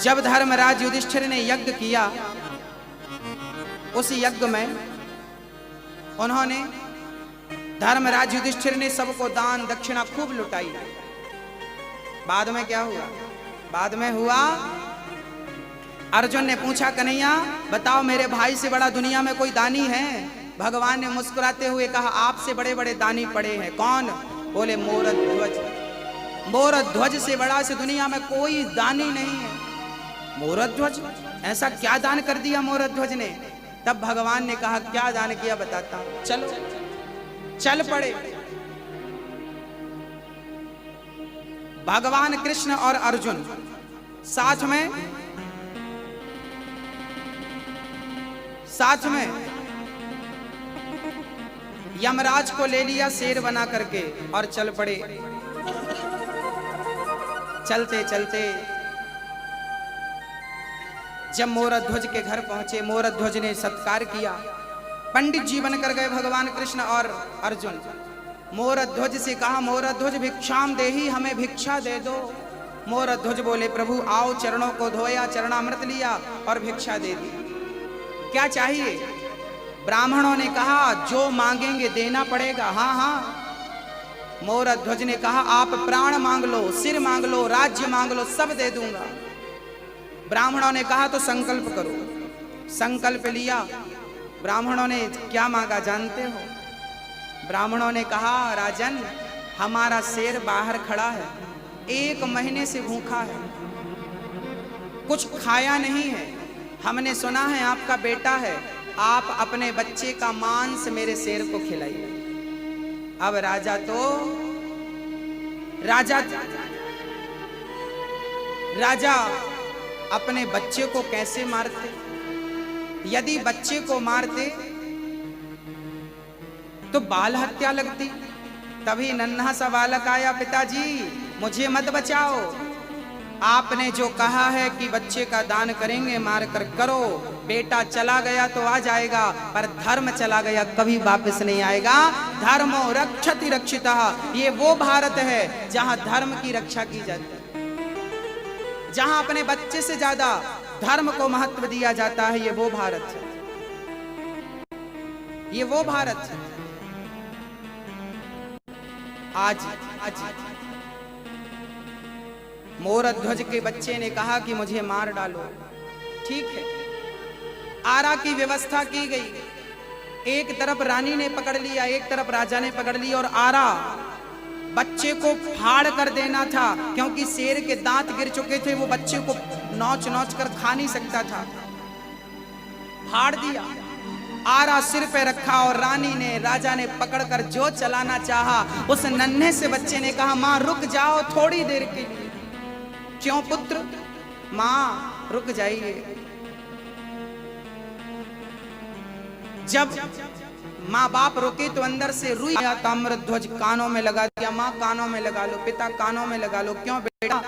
जब धर्मराज युधिष्ठिर ने यज्ञ किया, उस यज्ञ में उन्होंने, धर्मराज युधिष्ठिर ने सबको दान दक्षिणा खूब लुटाई। बाद में क्या हुआ? बाद में हुआ, अर्जुन ने पूछा, कन्हैया बताओ मेरे भाई से बड़ा दुनिया में कोई दानी है? भगवान ने मुस्कुराते हुए कहा, आपसे बड़े बड़े दानी पड़े हैं। कौन? बोले मोरध्वज। मोरध्वज से बड़ा से दुनिया में कोई दानी नहीं है। मोरध्वज, ऐसा क्या दान कर दिया मोरध्वज ने? तब भगवान ने कहा, क्या दान किया बताता हूं, चलो। चल पड़े भगवान कृष्ण और अर्जुन साथ में यमराज को ले लिया शेर बना करके और चल पड़े। चलते चलते जब मोरध्वज के घर पहुंचे, मोरध्वज ने सत्कार किया। पंडित जी बनकर गए भगवान कृष्ण और अर्जुन। मोरध्वज से कहा, मोरध्वज भिक्षाम देही, हमें भिक्षा दे दो। मोरध्वज बोले, प्रभु आओ। चरणों को धोया, चरणामृत लिया और भिक्षा दे दी। क्या चाहिए? ब्राह्मणों ने कहा, जो मांगेंगे देना पड़ेगा। हाँ हाँ। मोरध्वज ने कहा, आप प्राण मांग लो, सिर मांग लो, राज्य मांग लो, सब दे दूंगा। ब्राह्मणों ने कहा, तो संकल्प करो। संकल्प लिया। ब्राह्मणों ने क्या मांगा जानते हो? ब्राह्मणों ने कहा, राजन हमारा शेर बाहर खड़ा है, 1 महीने से भूखा है, कुछ खाया नहीं है। हमने सुना है आपका बेटा है, आप अपने बच्चे का मांस मेरे शेर को खिलाइए। अब राजा अपने बच्चे को कैसे मारते? यदि बच्चे को मारते तो बाल हत्या लगती। तभी नन्हा सा बालक आया, पिताजी मुझे मत बचाओ, आपने जो कहा है कि बच्चे का दान करेंगे, मार कर करो। बेटा चला गया तो आ जाएगा, पर धर्म चला गया कभी वापस नहीं आएगा। धर्मो रक्षति रक्षितः। ये वो भारत है जहां धर्म की रक्षा की जाती है, जहां अपने बच्चे से ज्यादा धर्म को महत्व दिया जाता है। ये वो भारत है, ये वो भारत है। आज मोरध्वज के बच्चे ने कहा कि मुझे मार डालो। ठीक है, आरा की व्यवस्था की गई। एक तरफ रानी ने पकड़ लिया, एक तरफ राजा ने पकड़ लिया, और आरा बच्चे को फाड़ कर देना था, क्योंकि शेर के दांत गिर चुके थे। वो बच्चे को नोच नोच कर खा नहीं सकता था। फाड़ दिया, आरा सिर पे रखा, और रानी ने, राजा ने पकड़कर जो चलाना चाहा। उस नन्हे से बच्चे ने कहा, मां रुक जाओ थोड़ी देर के लिए। क्यों पुत्र? मां रुक जाइए। जब माँ बाप रुके तो अंदर से रुई आया। ताम्रध्वज कानों में लगा दिया। माँ कानों में लगा लो, पिता कानों में लगा लो। क्यों बेटा?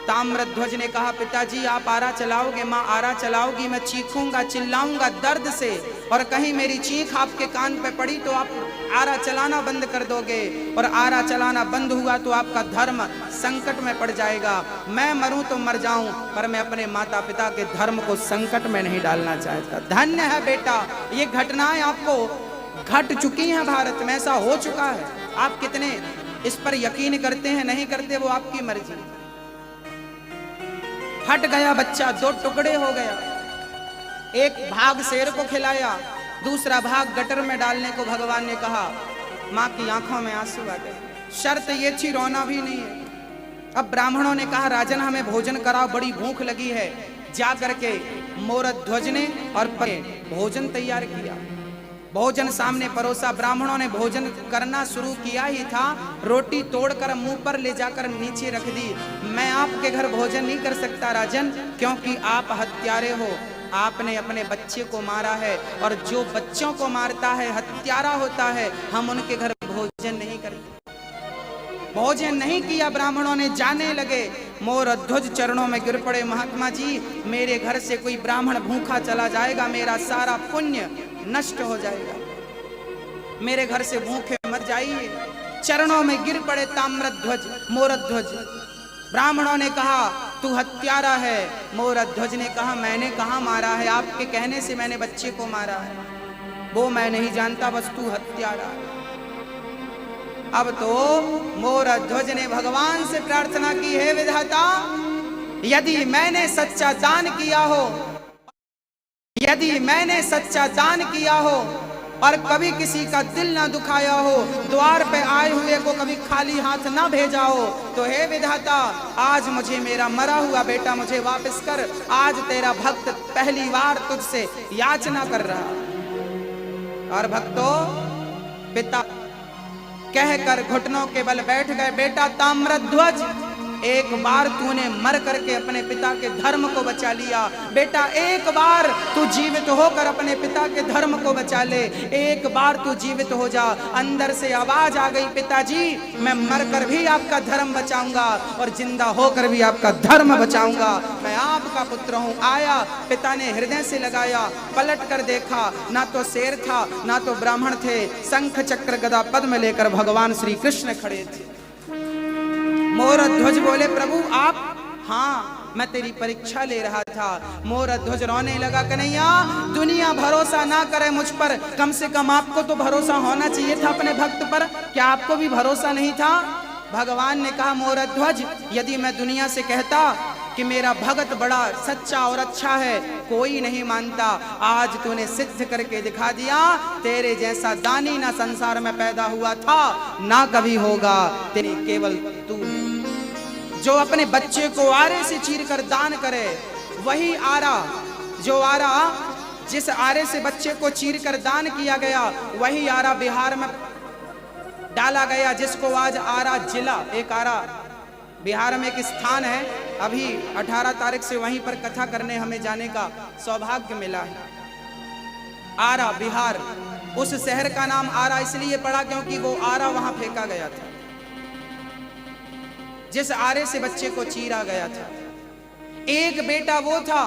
ताम्रध्वज ने कहा, पिताजी आप आरा चलाओगे? माँ आरा चलाओगी, मैं चीखूंगा, चिल्लाऊंगा दर्द से, और कहीं मेरी चीख आपके कान पे पड़ी तो आप आरा चलाना बंद कर दोगे, और आरा चलाना बंद हुआ तो आपका धर्म संकट में पड़ जाएगा। मैं मरूं तो मर जाऊं, पर मैं अपने माता पिता के धर्म को संकट में नहीं डालना चाहता। धन्य है बेटा, ये घटनाएं आपको घट चुकी हैं, भारत में ऐसा हो चुका है। आप कितने इस पर यकीन करते हैं नहीं करते वो आपकी मर्जी। फट गया बच्चा, 2 टुकड़े हो गया। एक भाग शेर को खिलाया, दूसरा भाग गटर में डालने को भगवान ने कहा। माँ की आंखों में आंसू आ गए। शर्त ये थी, रोना भी नहीं है। अब ब्राह्मणों ने कहा, राजन हमें भोजन कराओ, बड़ी भूख लगी है। जा करके मोरध्वज ने और भोजन तैयार किया। भोजन सामने परोसा। ब्राह्मणों ने भोजन करना शुरू किया ही था, रोटी तोड़कर मुंह पर ले जाकर नीचे रख दी। मैं आपके घर भोजन नहीं कर सकता राजन, क्योंकि आप हत्यारे हो। आपने अपने बच्चे को मारा है, और जो बच्चों को मारता है हत्यारा होता है। हम उनके घर भोजन नहीं करते। भोजन नहीं किया ब्राह्मणों ने, जाने लगे। मोरध्वज चरणों में गिर पड़े, महात्मा जी मेरे घर से कोई ब्राह्मण भूखा चला जाएगा, मेरा सारा पुण्य नष्ट हो जाएगा, मेरे घर से भूखे मत जाइए। चरणों में गिर पड़े ताम्रध्वज, मोरध्वज। ब्राह्मणों ने कहा, तू हत्यारा है। मोरध्वज ने कहा मैंने कहाँ मारा है, आपके कहने से मैंने बच्चे को मारा है, वो मैं नहीं जानता, बस तू हत्यारा है। अब तो मोरध्वज ने भगवान से प्रार्थना की, हे विधाता, यदि मैंने सच्चा दान किया हो, यदि मैंने सच्चा दान किया हो और कभी किसी का दिल ना दुखाया हो, द्वार पे आए हुए को कभी खाली हाथ ना भेजा हो, तो हे विधाता आज मुझे मेरा मरा हुआ बेटा मुझे वापस कर। आज तेरा भक्त पहली बार तुझसे याचना कर रहा। और भक्तों, पिता कहकर घुटनों के बल बैठ गए। बेटा ताम्रध्वज, एक बार तूने मर करके अपने पिता के धर्म को बचा लिया। बेटा एक बार तू जीवित होकर अपने पिता के धर्म को बचा ले, एक बार तू जीवित हो जा। अंदर से आवाज आ गई, पिताजी मैं मरकर भी आपका धर्म बचाऊंगा और जिंदा होकर भी आपका धर्म बचाऊंगा। मैं आपका पुत्र हूं। आया, पिता ने हृदय से लगाया, पलट कर देखा, ना तो शेर था ना तो ब्राह्मण थे, शंख चक्र गदा पद्म लेकर भगवान श्री कृष्ण खड़े थे। मोरध्वज बोले, प्रभु आप? हाँ, मैं तेरी परीक्षा ले रहा था। मोरध्वज रोने लगा, कन्हैया दुनिया भरोसा ना करे मुझ पर, कम से कम आपको तो भरोसा होना चाहिए था अपने भक्त पर, क्या आपको भी भरोसा नहीं था? भगवान ने कहा, मोरध्वज यदि मैं दुनिया से कहता कि मेरा भगत बड़ा सच्चा और अच्छा है, कोई नहीं मानता। आज तूने सिद्ध करके दिखा दिया, तेरे जैसा दानी ना संसार में पैदा हुआ था ना कभी होगा। तेरी केवल तू जो अपने बच्चे को आरे से चीर कर दान करे, वही आरा, जो आरा जिस आरे से बच्चे को चीर कर दान किया गया, वही आरा बिहार में डाला गया, जिसको आज आरा जिला, एक आरा बिहार में एक स्थान है, अभी 18 तारीख से वहीं पर कथा करने हमें जाने का सौभाग्य मिला है। आरा बिहार, उस शहर का नाम आरा इसलिए पड़ा क्योंकि वो आरा वहां फेंका गया था, जिस आरे से बच्चे को चीरा गया था। एक बेटा वो था